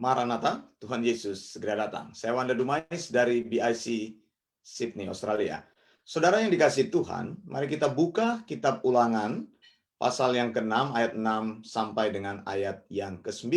Maranatha, Tuhan Yesus segera datang. Saya Wanda Dumais dari BIC Sydney, Australia. Saudara yang dikasihi Tuhan, mari kita buka kitab Ulangan, pasal yang ke-6, ayat 6 sampai dengan ayat yang ke-9.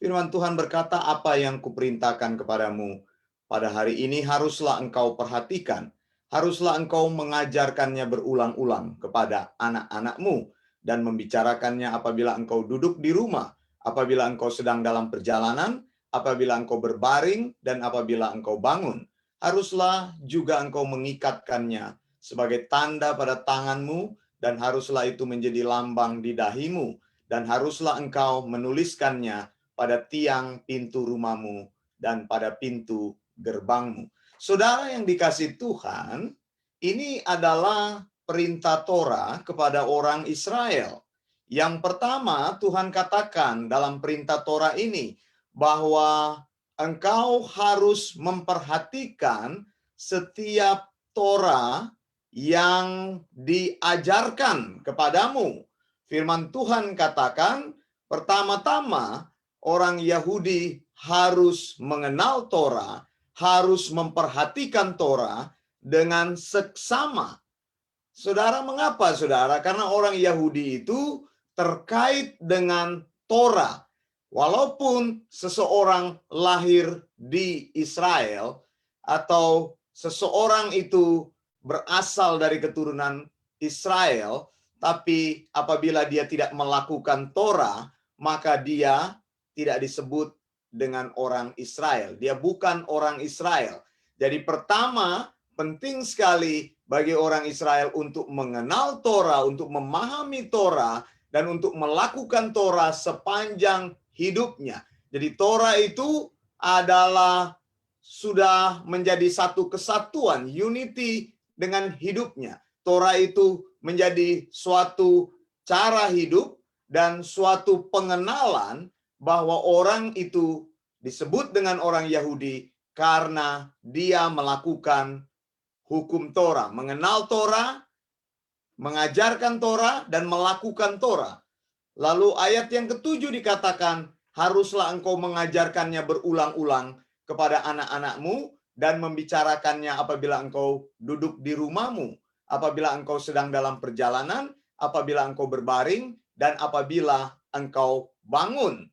Firman Tuhan berkata, apa yang kuperintahkan kepadamu pada hari ini haruslah engkau perhatikan. Haruslah engkau mengajarkannya berulang-ulang kepada anak-anakmu dan membicarakannya apabila engkau duduk di rumah, apabila engkau sedang dalam perjalanan, apabila engkau berbaring, dan apabila engkau bangun. Haruslah juga engkau mengikatkannya sebagai tanda pada tanganmu, dan haruslah itu menjadi lambang di dahimu, dan haruslah engkau menuliskannya pada tiang pintu rumahmu dan pada pintu gerbangmu. Saudara yang dikasihi Tuhan, ini adalah perintah Torah kepada orang Israel. Yang pertama, Tuhan katakan dalam perintah Torah ini bahwa engkau harus memperhatikan setiap Torah yang diajarkan kepadamu. Firman Tuhan katakan, pertama-tama orang Yahudi harus mengenal Torah, harus memperhatikan Torah dengan seksama. Saudara, mengapa saudara? Karena orang Yahudi itu terkait dengan Torah. Walaupun seseorang lahir di Israel atau seseorang itu berasal dari keturunan Israel, tapi apabila dia tidak melakukan Torah, maka dia tidak disebut dengan orang Israel. Dia bukan orang Israel. Jadi pertama, penting sekali bagi orang Israel untuk mengenal Torah, untuk memahami Torah, dan untuk melakukan Torah sepanjang hidupnya. Jadi Torah itu adalah sudah menjadi satu kesatuan, unity dengan hidupnya. Torah itu menjadi suatu cara hidup dan suatu pengenalan bahwa orang itu disebut dengan orang Yahudi karena dia melakukan hukum Torah, mengenal Torah, mengajarkan Torah, dan melakukan Torah. Lalu ayat yang ke-7 dikatakan, haruslah engkau mengajarkannya berulang-ulang kepada anak-anakmu dan membicarakannya apabila engkau duduk di rumahmu, apabila engkau sedang dalam perjalanan, apabila engkau berbaring, dan apabila engkau bangun.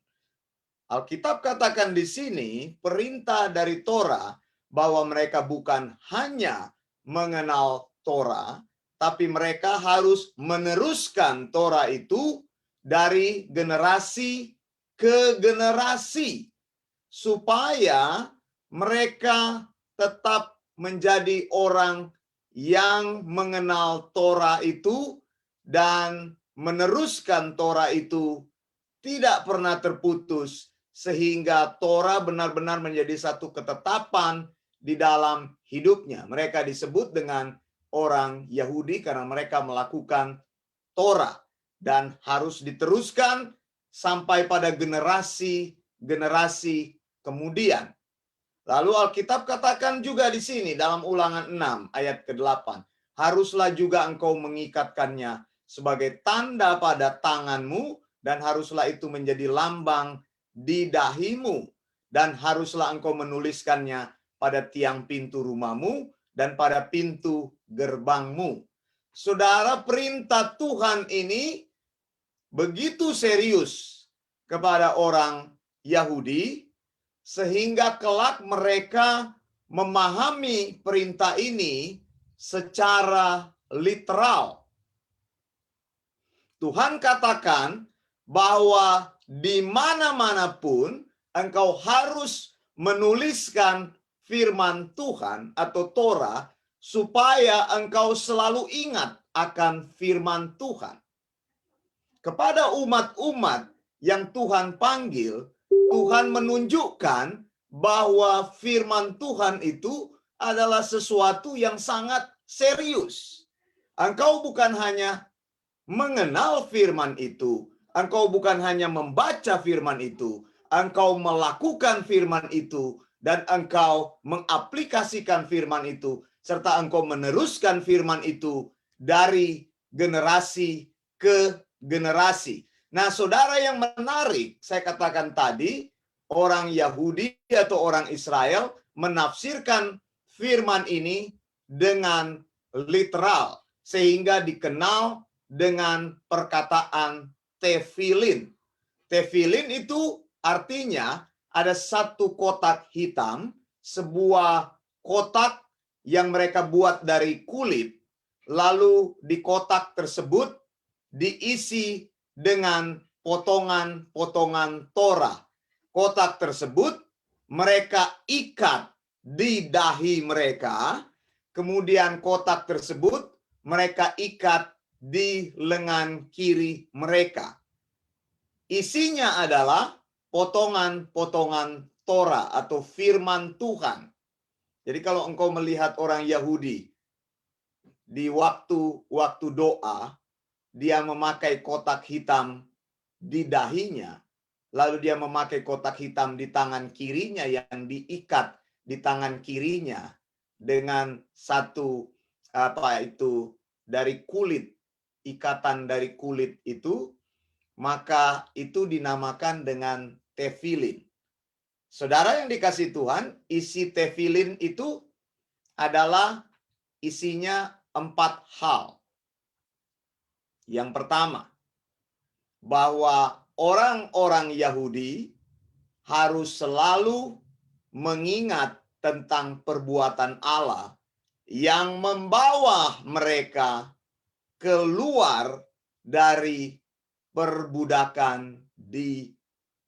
Alkitab katakan di sini perintah dari Torah bahwa mereka bukan hanya mengenal Torah, tapi mereka harus meneruskan Torah itu dari generasi ke generasi supaya mereka tetap menjadi orang yang mengenal Torah itu dan meneruskan Torah itu tidak pernah terputus, sehingga Torah benar-benar menjadi satu ketetapan di dalam hidupnya. Mereka disebut dengan orang Yahudi karena mereka melakukan Torah dan harus diteruskan sampai pada generasi-generasi kemudian. Lalu Alkitab katakan juga di sini dalam Ulangan 6 ayat ke-8, haruslah juga engkau mengikatkannya sebagai tanda pada tanganmu, dan haruslah itu menjadi lambang di dahimu, dan haruslah engkau menuliskannya pada tiang pintu rumahmu dan pada pintu gerbangmu. Saudara, perintah Tuhan ini begitu serius kepada orang Yahudi, sehingga kelak mereka memahami perintah ini secara literal. Tuhan katakan bahwa di mana-mana pun engkau harus menuliskan firman Tuhan atau Torah supaya engkau selalu ingat akan firman Tuhan. Kepada umat-umat yang Tuhan panggil, Tuhan menunjukkan bahwa firman Tuhan itu adalah sesuatu yang sangat serius. Engkau bukan hanya mengenal firman itu, engkau bukan hanya membaca firman itu, engkau melakukan firman itu, dan engkau mengaplikasikan firman itu, serta engkau meneruskan firman itu dari generasi ke generasi. Nah, saudara, yang menarik, saya katakan tadi, orang Yahudi atau orang Israel menafsirkan firman ini dengan literal, sehingga dikenal dengan perkataan tefilin. Tefilin itu artinya ada satu kotak hitam, sebuah kotak yang mereka buat dari kulit, lalu di kotak tersebut diisi dengan potongan-potongan Torah. Kotak tersebut mereka ikat di dahi mereka, kemudian kotak tersebut mereka ikat di lengan kiri mereka. Isinya adalah potongan-potongan Torah atau firman Tuhan. Jadi kalau engkau melihat orang Yahudi di waktu doa, dia memakai kotak hitam di dahinya, lalu dia memakai kotak hitam di tangan kirinya yang diikat di tangan kirinya dengan satu dari kulit, ikatan dari kulit itu, maka itu dinamakan dengan tefilin. Saudara yang dikasihi Tuhan, isi tefilin itu adalah isinya 4 hal. Yang pertama, bahwa orang-orang Yahudi harus selalu mengingat tentang perbuatan Allah yang membawa mereka keluar dari perbudakan di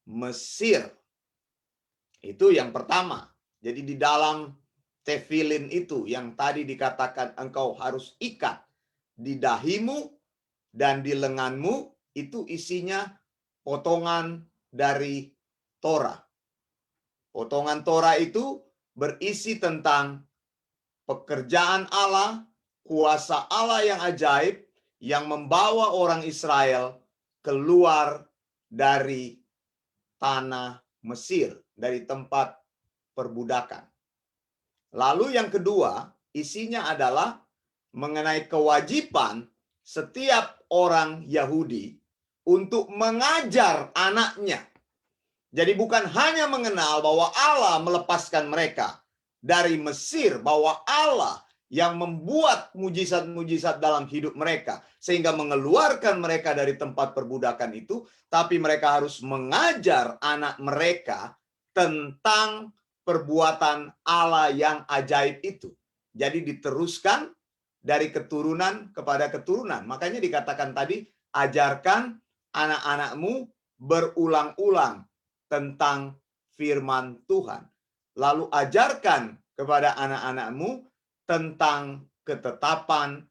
Mesir. Itu yang pertama. Jadi di dalam tefilin itu yang tadi dikatakan engkau harus ikat di dahimu dan di lenganmu, itu isinya potongan dari Torah. Potongan Torah itu berisi tentang pekerjaan Allah, kuasa Allah yang ajaib yang membawa orang Israel keluar dari tanah Mesir, dari tempat perbudakan. Lalu yang kedua, isinya adalah mengenai kewajiban setiap orang Yahudi untuk mengajar anaknya. Jadi bukan hanya mengenal bahwa Allah melepaskan mereka dari Mesir, bahwa Allah yang membuat mujizat-mujizat dalam hidup mereka sehingga mengeluarkan mereka dari tempat perbudakan itu, tapi mereka harus mengajar anak mereka tentang perbuatan Allah yang ajaib itu. Jadi diteruskan dari keturunan kepada keturunan. Makanya dikatakan tadi, ajarkan anak-anakmu berulang-ulang tentang firman Tuhan. Lalu ajarkan kepada anak-anakmu tentang ketetapan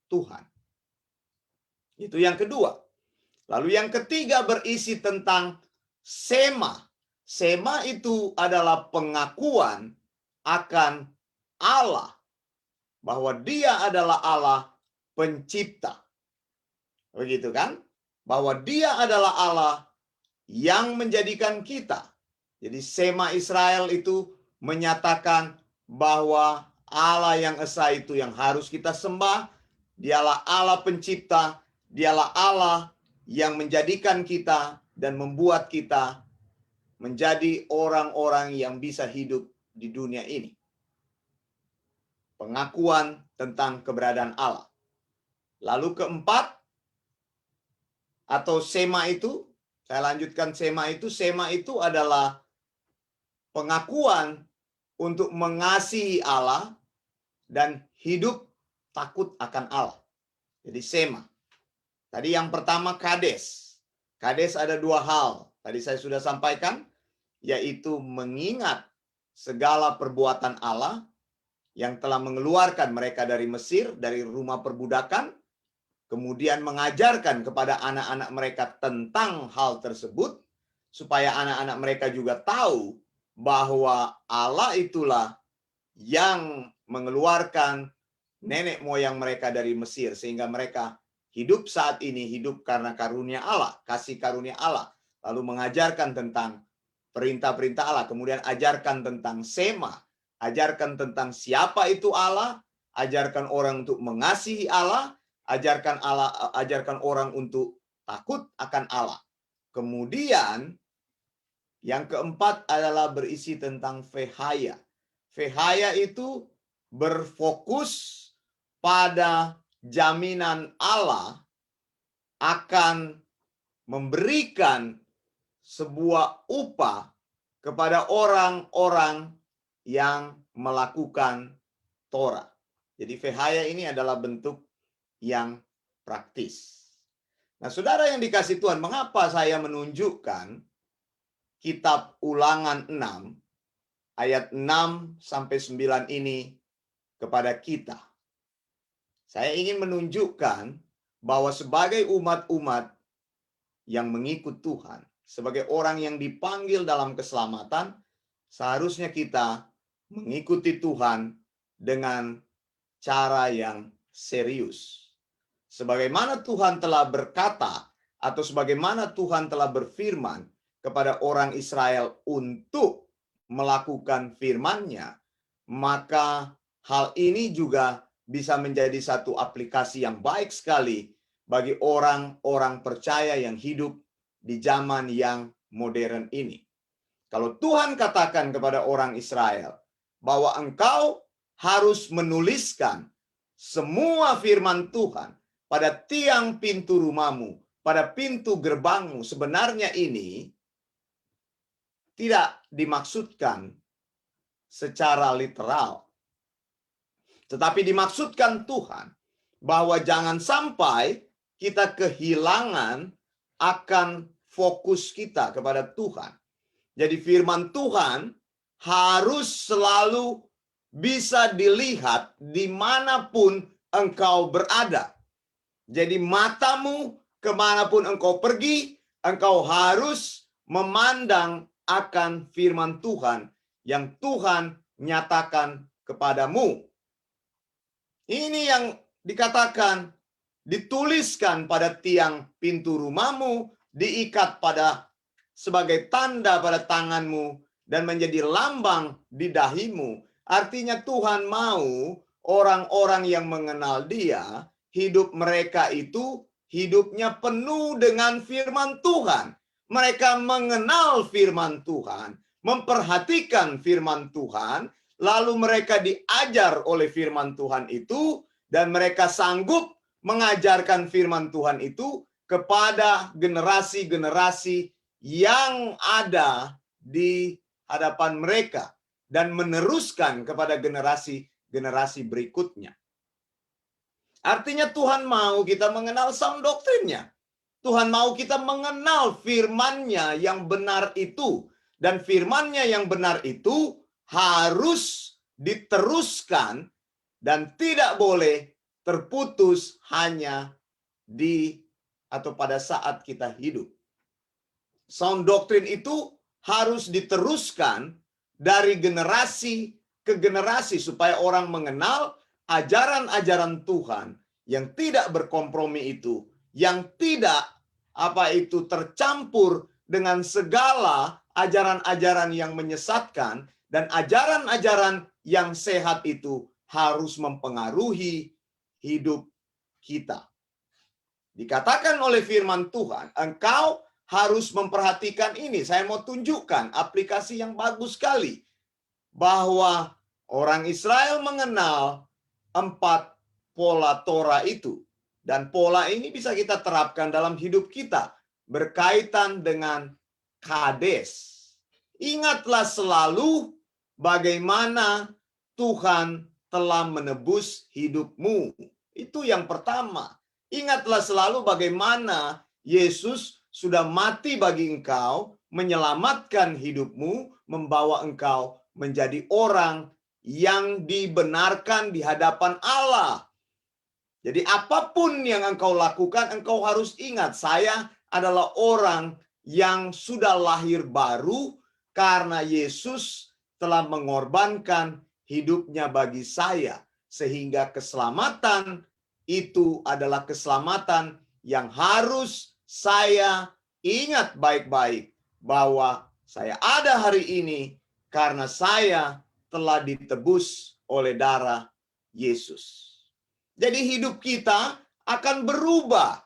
Tuhan. Itu yang kedua. Lalu yang ketiga berisi tentang sema. Sema itu adalah pengakuan akan Allah, bahwa Dia adalah Allah pencipta. Begitu kan? Bahwa Dia adalah Allah yang menjadikan kita. Jadi sema Israel itu menyatakan bahwa Allah yang esa itu yang harus kita sembah. Dialah Allah pencipta. Dialah Allah yang menjadikan kita dan membuat kita menjadi orang-orang yang bisa hidup di dunia ini. Pengakuan tentang keberadaan Allah. Lalu keempat, atau sema itu, saya lanjutkan sema itu adalah pengakuan untuk mengasihi Allah dan hidup takut akan Allah. Jadi sema. Tadi yang pertama kades. Kades ada 2 hal. Tadi saya sudah sampaikan, yaitu mengingat segala perbuatan Allah yang telah mengeluarkan mereka dari Mesir, dari rumah perbudakan, kemudian mengajarkan kepada anak-anak mereka tentang hal tersebut, supaya anak-anak mereka juga tahu bahwa Allah itulah yang mengeluarkan nenek moyang mereka dari Mesir, sehingga mereka hidup saat ini, hidup karena karunia Allah, kasih karunia Allah. Lalu mengajarkan tentang perintah-perintah Allah, kemudian ajarkan tentang sema, ajarkan tentang siapa itu Allah, ajarkan orang untuk mengasihi Allah, ajarkan orang untuk takut akan Allah. Kemudian Yang keempat adalah berisi tentang vehaya. Vehaya itu berfokus pada jaminan Allah akan memberikan sebuah upah kepada orang-orang yang melakukan Torah. Jadi vehaya ini adalah bentuk yang praktis. Nah, saudara yang dikasih Tuhan, mengapa saya menunjukkan kitab Ulangan 6 ayat 6 sampai 9 ini kepada kita? Saya ingin menunjukkan bahwa sebagai umat-umat yang mengikut Tuhan, sebagai orang yang dipanggil dalam keselamatan, seharusnya kita mengikuti Tuhan dengan cara yang serius. Sebagaimana Tuhan telah berkata, atau sebagaimana Tuhan telah berfirman kepada orang Israel untuk melakukan firman-Nya, maka hal ini juga bisa menjadi satu aplikasi yang baik sekali bagi orang-orang percaya yang hidup di zaman yang modern ini. Kalau Tuhan katakan kepada orang Israel bahwa engkau harus menuliskan semua firman Tuhan pada tiang pintu rumahmu, pada pintu gerbangmu, sebenarnya ini tidak dimaksudkan secara literal. Tetapi dimaksudkan Tuhan bahwa jangan sampai kita kehilangan akan fokus kita kepada Tuhan. Jadi firman Tuhan harus selalu bisa dilihat dimanapun engkau berada. Jadi matamu kemanapun engkau pergi, engkau harus memandang akan firman Tuhan yang Tuhan nyatakan kepadamu. Ini yang dikatakan, dituliskan pada tiang pintu rumahmu, diikat pada sebagai tanda pada tanganmu, dan menjadi lambang di dahimu. Artinya Tuhan mau orang-orang yang mengenal Dia, hidup mereka itu hidupnya penuh dengan firman Tuhan. Mereka mengenal firman Tuhan, memperhatikan firman Tuhan, lalu mereka diajar oleh firman Tuhan itu, dan mereka sanggup mengajarkan firman Tuhan itu kepada generasi-generasi yang ada di hadapan mereka, dan meneruskan kepada generasi-generasi berikutnya. Artinya Tuhan mau kita mengenal sound doktrinnya. Tuhan mau kita mengenal firman-Nya yang benar itu. Dan firman-Nya yang benar itu harus diteruskan dan tidak boleh terputus hanya di atau pada saat kita hidup. Sound doktrin itu harus diteruskan dari generasi ke generasi supaya orang mengenal ajaran-ajaran Tuhan yang tidak berkompromi itu, yang tidak tercampur dengan segala ajaran-ajaran yang menyesatkan, dan ajaran-ajaran yang sehat itu harus mempengaruhi hidup kita. Dikatakan oleh firman Tuhan, engkau harus memperhatikan ini. Saya mau tunjukkan aplikasi yang bagus sekali bahwa orang Israel mengenal 4 pola Torah itu. Dan pola ini bisa kita terapkan dalam hidup kita berkaitan dengan Kades. Ingatlah selalu bagaimana Tuhan telah menebus hidupmu. Itu yang pertama. Ingatlah selalu bagaimana Yesus sudah mati bagi engkau, menyelamatkan hidupmu, membawa engkau menjadi orang yang dibenarkan di hadapan Allah. Jadi apapun yang engkau lakukan, engkau harus ingat, saya adalah orang yang sudah lahir baru karena Yesus telah mengorbankan hidupnya bagi saya. Sehingga keselamatan itu adalah keselamatan yang harus saya ingat baik-baik, bahwa saya ada hari ini karena saya telah ditebus oleh darah Yesus. Jadi hidup kita akan berubah,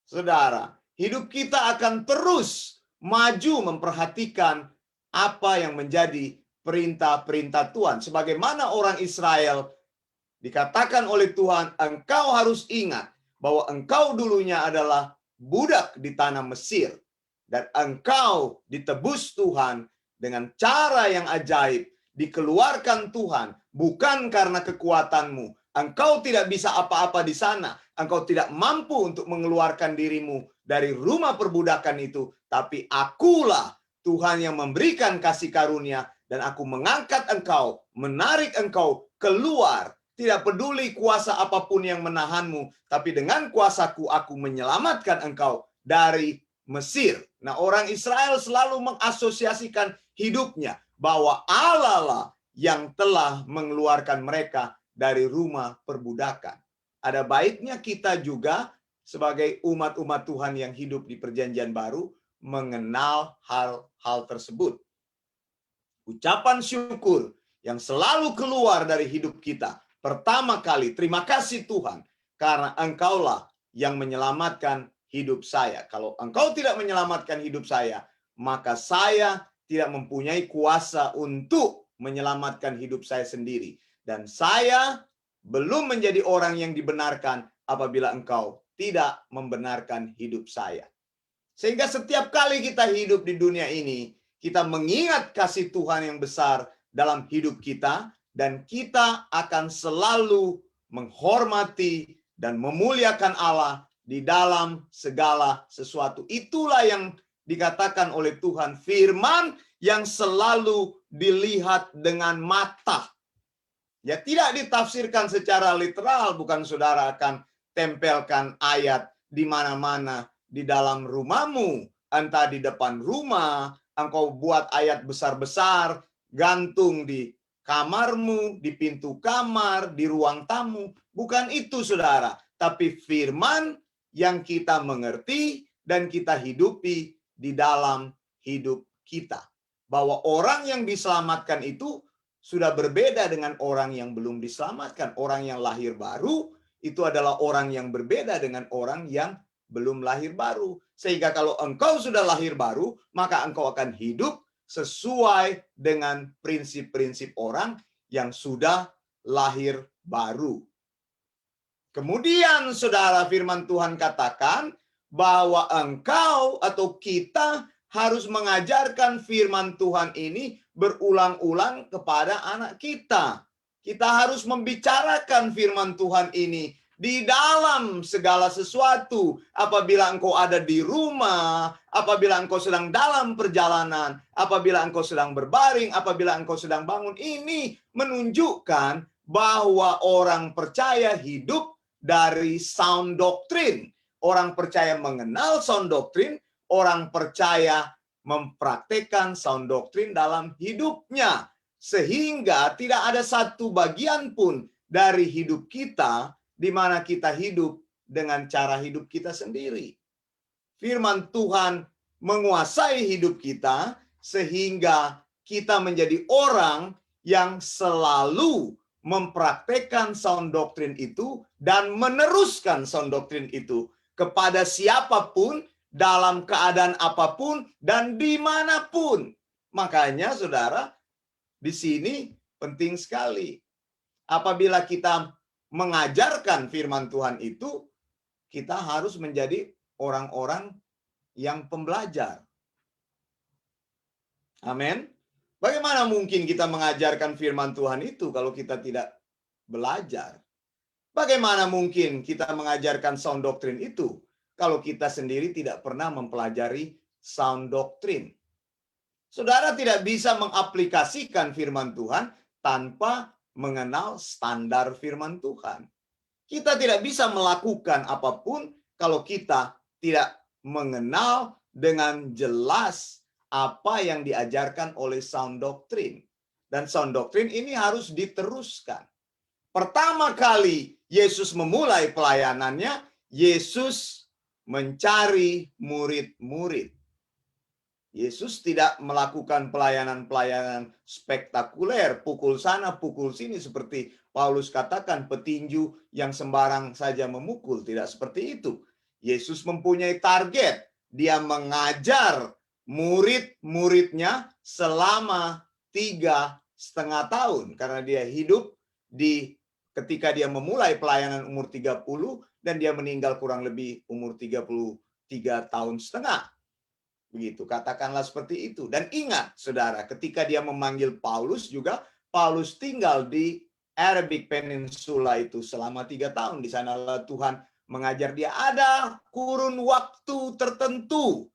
saudara. Hidup kita akan terus maju memperhatikan apa yang menjadi perintah-perintah Tuhan. Sebagaimana orang Israel dikatakan oleh Tuhan, engkau harus ingat bahwa engkau dulunya adalah budak di tanah Mesir. Dan engkau ditebus Tuhan dengan cara yang ajaib. Dikeluarkan Tuhan bukan karena kekuatanmu. Engkau tidak bisa apa-apa di sana. Engkau tidak mampu untuk mengeluarkan dirimu dari rumah perbudakan itu. Tapi akulah Tuhan yang memberikan kasih karunia. Dan aku mengangkat engkau, menarik engkau keluar. Tidak peduli kuasa apapun yang menahanmu. Tapi dengan kuasaku aku menyelamatkan engkau dari Mesir. Nah, orang Israel selalu mengasosiasikan hidupnya bahwa Allah lah yang telah mengeluarkan mereka dari rumah perbudakan. Ada baiknya kita juga sebagai umat-umat Tuhan yang hidup di Perjanjian Baru mengenal hal-hal tersebut. Ucapan syukur yang selalu keluar dari hidup kita. Pertama kali, terima kasih Tuhan, karena Engkaulah yang menyelamatkan hidup saya. Kalau Engkau tidak menyelamatkan hidup saya, maka saya tidak mempunyai kuasa untuk menyelamatkan hidup saya sendiri. Dan saya belum menjadi orang yang dibenarkan apabila Engkau tidak membenarkan hidup saya. Sehingga setiap kali kita hidup di dunia ini, kita mengingat kasih Tuhan yang besar dalam hidup kita, dan kita akan selalu menghormati dan memuliakan Allah di dalam segala sesuatu. Itulah yang dikatakan oleh Tuhan, firman yang selalu dilihat dengan mata. Ya, tidak ditafsirkan secara literal, bukan saudara akan tempelkan ayat di mana-mana di dalam rumahmu, entah di depan rumah, engkau buat ayat besar-besar, gantung di kamarmu, di pintu kamar, di ruang tamu. Bukan itu, saudara. Tapi firman yang kita mengerti dan kita hidupi di dalam hidup kita. Bahwa orang yang diselamatkan itu sudah berbeda dengan orang yang belum diselamatkan. Orang yang lahir baru itu adalah orang yang berbeda dengan orang yang belum lahir baru. Sehingga kalau engkau sudah lahir baru, maka engkau akan hidup sesuai dengan prinsip-prinsip orang yang sudah lahir baru. Kemudian saudara, firman Tuhan katakan bahwa engkau atau kita harus mengajarkan firman Tuhan ini berulang-ulang kepada anak kita. Kita harus membicarakan firman Tuhan ini di dalam segala sesuatu. Apabila engkau ada di rumah, apabila engkau sedang dalam perjalanan, apabila engkau sedang berbaring, apabila engkau sedang bangun, ini menunjukkan bahwa orang percaya hidup dari sound doctrine. Orang percaya mengenal sound doctrine, orang percaya mempraktekkan sound doctrine dalam hidupnya. Sehingga tidak ada satu bagian pun dari hidup kita di mana kita hidup dengan cara hidup kita sendiri. Firman Tuhan menguasai hidup kita sehingga kita menjadi orang yang selalu mempraktekkan sound doctrine itu dan meneruskan sound doctrine itu kepada siapapun, dalam keadaan apapun, dan dimanapun. Makanya saudara, di sini penting sekali. Apabila kita mengajarkan firman Tuhan itu, kita harus menjadi orang-orang yang pembelajar. Amin. Bagaimana mungkin kita mengajarkan firman Tuhan itu kalau kita tidak belajar? Bagaimana mungkin kita mengajarkan sound doctrine itu kalau kita sendiri tidak pernah mempelajari sound doctrine? Saudara tidak bisa mengaplikasikan firman Tuhan tanpa mengenal standar firman Tuhan. Kita tidak bisa melakukan apapun kalau kita tidak mengenal dengan jelas apa yang diajarkan oleh sound doctrine. Dan sound doctrine ini harus diteruskan. Pertama kali Yesus memulai pelayanannya, Yesus mencari murid-murid. Yesus tidak melakukan pelayanan-pelayanan spektakuler, pukul sana, pukul sini, seperti Paulus katakan, petinju yang sembarang saja memukul. Tidak seperti itu. Yesus mempunyai target. Dia mengajar murid-muridnya selama 3,5 tahun. Karena dia hidup ketika dia memulai pelayanan umur 30 dan dia meninggal kurang lebih umur 33,5 tahun. Begitu, katakanlah seperti itu. Dan ingat, saudara, ketika dia memanggil Paulus juga, Paulus tinggal di Arabic Peninsula itu selama 3 tahun. Di sanalah Tuhan mengajar dia. Ada kurun waktu tertentu.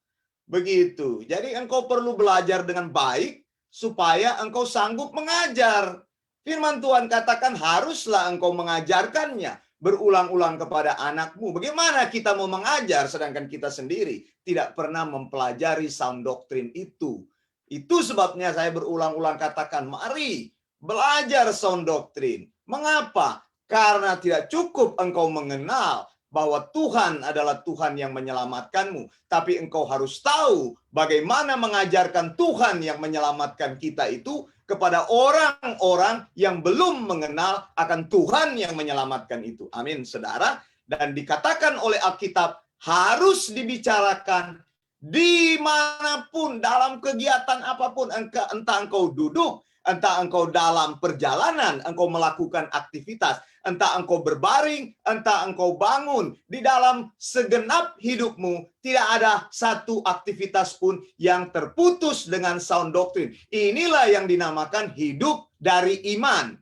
Begitu. Jadi engkau perlu belajar dengan baik supaya engkau sanggup mengajar. Firman Tuhan katakan haruslah engkau mengajarkannya berulang-ulang kepada anakmu. Bagaimana kita mau mengajar sedangkan kita sendiri tidak pernah mempelajari sound doctrine itu. Itu sebabnya saya berulang-ulang katakan, mari belajar sound doctrine. Mengapa? Karena tidak cukup engkau mengenal bahwa Tuhan adalah Tuhan yang menyelamatkanmu. Tapi engkau harus tahu bagaimana mengajarkan Tuhan yang menyelamatkan kita itu kepada orang-orang yang belum mengenal akan Tuhan yang menyelamatkan itu. Amin, saudara. Dan dikatakan oleh Alkitab, harus dibicarakan dimanapun, dalam kegiatan apapun. Entah engkau duduk, entah engkau dalam perjalanan, engkau melakukan aktivitas, entah engkau berbaring, entah engkau bangun, di dalam segenap hidupmu tidak ada satu aktivitas pun yang terputus dengan sound doctrine. Inilah yang dinamakan hidup dari iman.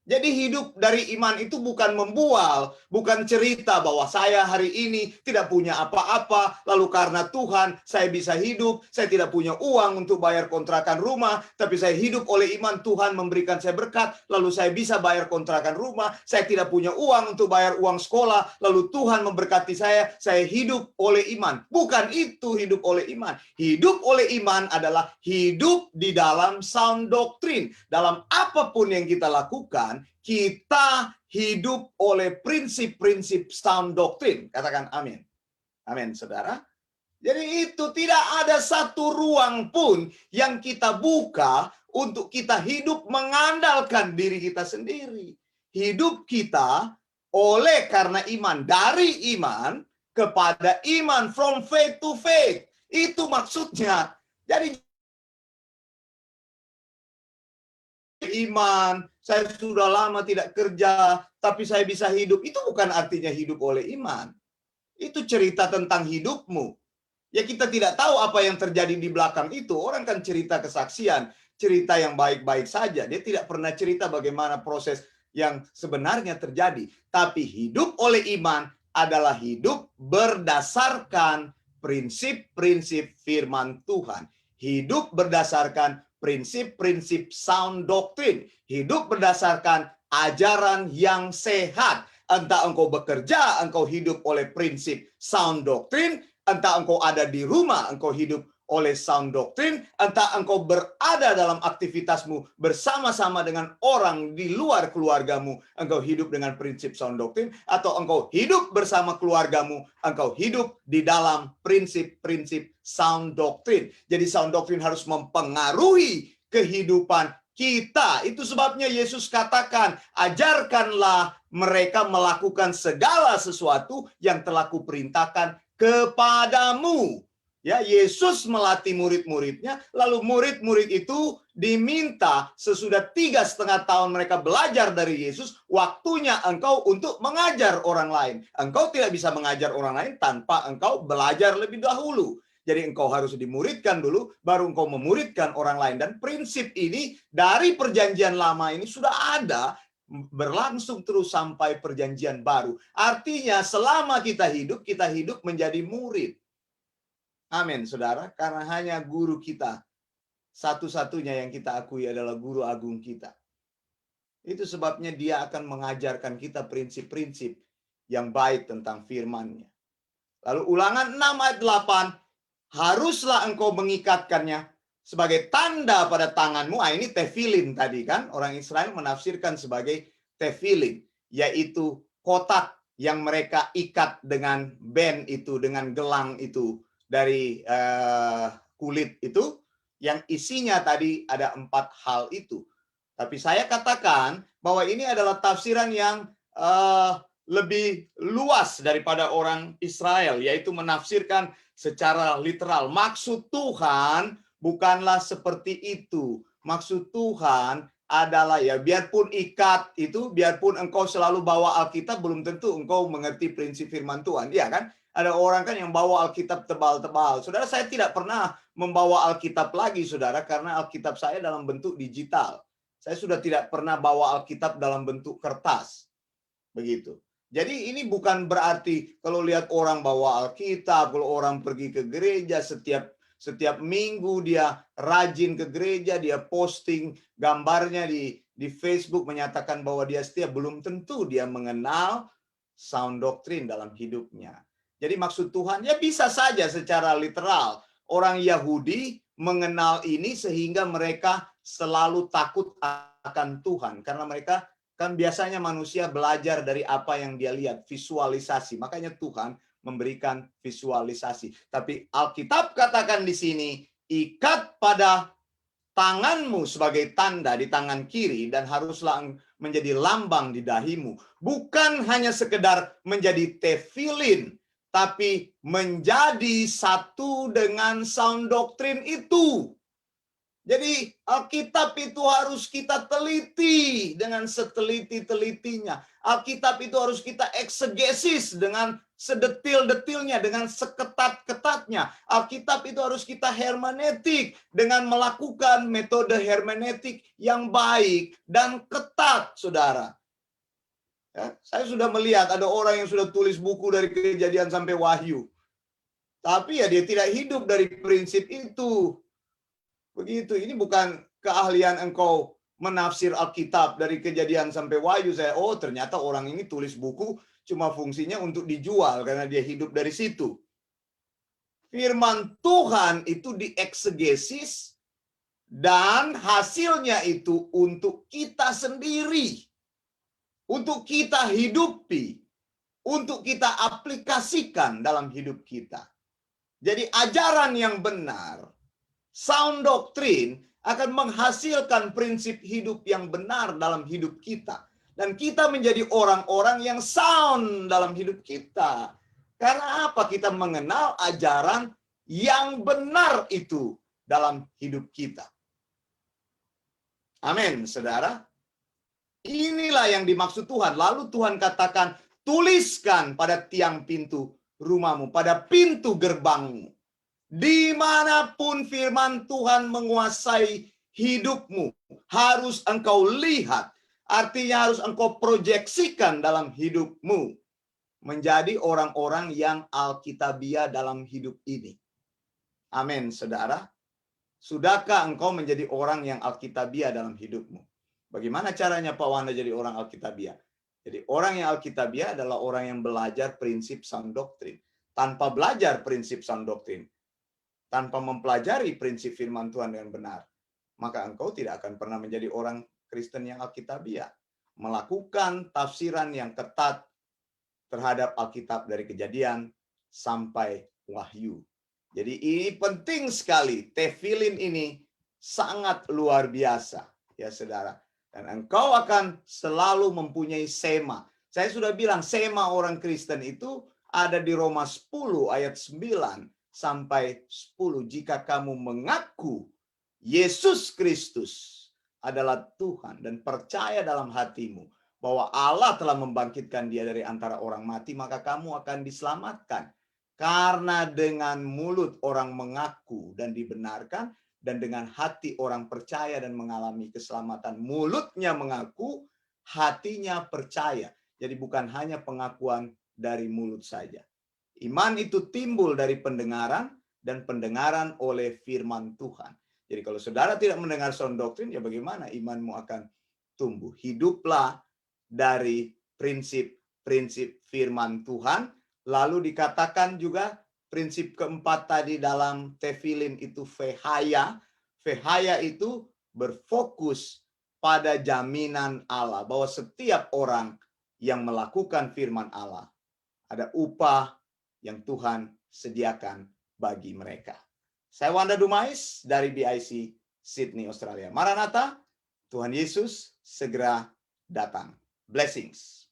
Jadi hidup dari iman itu bukan membual, bukan cerita bahwa saya hari ini tidak punya apa-apa, lalu karena Tuhan saya bisa hidup, saya tidak punya uang untuk bayar kontrakan rumah, tapi saya hidup oleh iman, Tuhan memberikan saya berkat, lalu saya bisa bayar kontrakan rumah, saya tidak punya uang untuk bayar uang sekolah, lalu Tuhan memberkati saya hidup oleh iman. Bukan itu hidup oleh iman. Hidup oleh iman adalah hidup di dalam sound doctrine. Dalam apapun yang kita lakukan, kita hidup oleh prinsip-prinsip sound doctrine. Katakan amin. Amin, saudara. Jadi itu tidak ada satu ruang pun yang kita buka untuk kita hidup mengandalkan diri kita sendiri. Hidup kita oleh karena iman, dari iman kepada iman, from faith to faith. Itu maksudnya. Jadi iman, saya sudah lama tidak kerja, tapi saya bisa hidup. Itu bukan artinya hidup oleh iman. Itu cerita tentang hidupmu. Ya kita tidak tahu apa yang terjadi di belakang itu. Orang kan cerita kesaksian, cerita yang baik-baik saja. Dia tidak pernah cerita bagaimana proses yang sebenarnya terjadi. Tapi hidup oleh iman adalah hidup berdasarkan prinsip-prinsip firman Tuhan. Hidup berdasarkan prinsip-prinsip sound doctrine. Hidup berdasarkan ajaran yang sehat. Entah engkau bekerja, engkau hidup oleh prinsip sound doctrine. Entah engkau ada di rumah, engkau hidup oleh sound doctrine. Entah engkau berada dalam aktivitasmu bersama-sama dengan orang di luar keluargamu, engkau hidup dengan prinsip sound doctrine. Atau engkau hidup bersama keluargamu, engkau hidup di dalam prinsip-prinsip sound doctrine. Jadi sound doctrine harus mempengaruhi kehidupan kita. Itu sebabnya Yesus katakan, ajarkanlah mereka melakukan segala sesuatu yang telah kuperintahkan kepadamu. Ya, Yesus melatih murid-muridnya, lalu murid-murid itu diminta sesudah 3,5 tahun mereka belajar dari Yesus, waktunya engkau untuk mengajar orang lain. Engkau tidak bisa mengajar orang lain tanpa engkau belajar lebih dahulu. Jadi engkau harus dimuridkan dulu, baru engkau memuridkan orang lain. Dan prinsip ini dari perjanjian lama ini sudah ada, berlangsung terus sampai perjanjian baru. Artinya selama kita hidup menjadi murid. Amin, saudara. Karena hanya guru kita, satu-satunya yang kita akui adalah guru agung kita. Itu sebabnya dia akan mengajarkan kita prinsip-prinsip yang baik tentang firman-Nya. Lalu Ulangan 6 ayat 8, haruslah engkau mengikatkannya sebagai tanda pada tanganmu. Ini tefilin tadi kan. Orang Israel menafsirkan sebagai tefilin, yaitu kotak yang mereka ikat dengan band itu, dengan gelang itu dari kulit itu, yang isinya tadi ada 4 hal itu. Tapi saya katakan bahwa ini adalah tafsiran yang lebih luas daripada orang Israel, yaitu menafsirkan secara literal. Maksud Tuhan Bukanlah seperti itu. Maksud Tuhan adalah ya biarpun ikat itu, biarpun engkau selalu bawa Alkitab, belum tentu engkau mengerti prinsip firman Tuhan. Iya kan? Ada orang kan yang bawa Alkitab tebal-tebal. Saudara, saya tidak pernah membawa Alkitab lagi, saudara, karena Alkitab saya dalam bentuk digital. Saya sudah tidak pernah bawa Alkitab dalam bentuk kertas. Begitu. Jadi ini bukan berarti kalau lihat orang bawa Alkitab, kalau orang pergi ke gereja setiap minggu dia rajin ke gereja, dia posting gambarnya di Facebook menyatakan bahwa dia setia, belum tentu dia mengenal sound doctrine dalam hidupnya. Jadi maksud Tuhan, ya bisa saja secara literal. Orang Yahudi mengenal ini sehingga mereka selalu takut akan Tuhan. Karena mereka kan biasanya manusia belajar dari apa yang dia lihat, visualisasi. Makanya Tuhan memberikan visualisasi. Tapi Alkitab katakan di sini, ikat pada tanganmu sebagai tanda di tangan kiri dan haruslah menjadi lambang di dahimu. Bukan hanya sekedar menjadi tefilin, tapi menjadi satu dengan sound doctrine itu. Jadi Alkitab itu harus kita teliti dengan seteliti-telitinya. Alkitab itu harus kita eksegesis dengan sedetil-detilnya, dengan seketat-ketatnya. Alkitab itu harus kita hermeneutik dengan melakukan metode hermeneutik yang baik dan ketat, saudara. Ya, saya sudah melihat ada orang yang sudah tulis buku dari Kejadian sampai Wahyu. Tapi ya dia tidak hidup dari prinsip itu. Begitu, ini bukan keahlian engkau menafsir Alkitab dari Kejadian sampai Wahyu. Ternyata orang ini tulis buku cuma fungsinya untuk dijual karena dia hidup dari situ. Firman Tuhan itu dieksegesis dan hasilnya itu untuk kita sendiri. Untuk kita hidupi, untuk kita aplikasikan dalam hidup kita. Jadi ajaran yang benar, sound doctrine, akan menghasilkan prinsip hidup yang benar dalam hidup kita. Dan kita menjadi orang-orang yang sound dalam hidup kita. Karena apa? Kita mengenal ajaran yang benar itu dalam hidup kita. Amin, saudara. Inilah yang dimaksud Tuhan. Lalu Tuhan katakan, tuliskan pada tiang pintu rumahmu, pada pintu gerbangmu. Dimanapun firman Tuhan menguasai hidupmu, harus engkau lihat. Artinya harus engkau proyeksikan dalam hidupmu. Menjadi orang-orang yang alkitabiah dalam hidup ini. Amin, saudara. Sudahkah engkau menjadi orang yang alkitabiah dalam hidupmu? Bagaimana caranya Pak Wanda jadi orang Alkitabiah? Jadi orang yang Alkitabiah adalah orang yang belajar prinsip sound doctrine. Tanpa belajar prinsip sound doctrine, tanpa mempelajari prinsip firman Tuhan dengan benar, maka engkau tidak akan pernah menjadi orang Kristen yang Alkitabiah. Melakukan tafsiran yang ketat terhadap Alkitab dari Kejadian sampai Wahyu. Jadi ini penting sekali. Tefilin ini sangat luar biasa, ya saudara. Dan engkau akan selalu mempunyai sema. Saya sudah bilang sema orang Kristen itu ada di Roma 10 ayat 9 sampai 10. Jika kamu mengaku Yesus Kristus adalah Tuhan dan percaya dalam hatimu bahwa Allah telah membangkitkan dia dari antara orang mati, maka kamu akan diselamatkan. Karena dengan mulut orang mengaku dan dibenarkan, dan dengan hati orang percaya dan mengalami keselamatan. Mulutnya mengaku, hatinya percaya. Jadi bukan hanya pengakuan dari mulut saja. Iman itu timbul dari pendengaran dan pendengaran oleh firman Tuhan. Jadi kalau saudara tidak mendengar sound doctrine, ya bagaimana imanmu akan tumbuh? Hiduplah dari prinsip-prinsip firman Tuhan. Lalu dikatakan juga prinsip keempat tadi dalam tefilin itu vehaya. Vehaya itu berfokus pada jaminan Allah. Bahwa setiap orang yang melakukan firman Allah, ada upah yang Tuhan sediakan bagi mereka. Saya Wanda Dumais dari BIC Sydney, Australia. Maranatha, Tuhan Yesus segera datang. Blessings.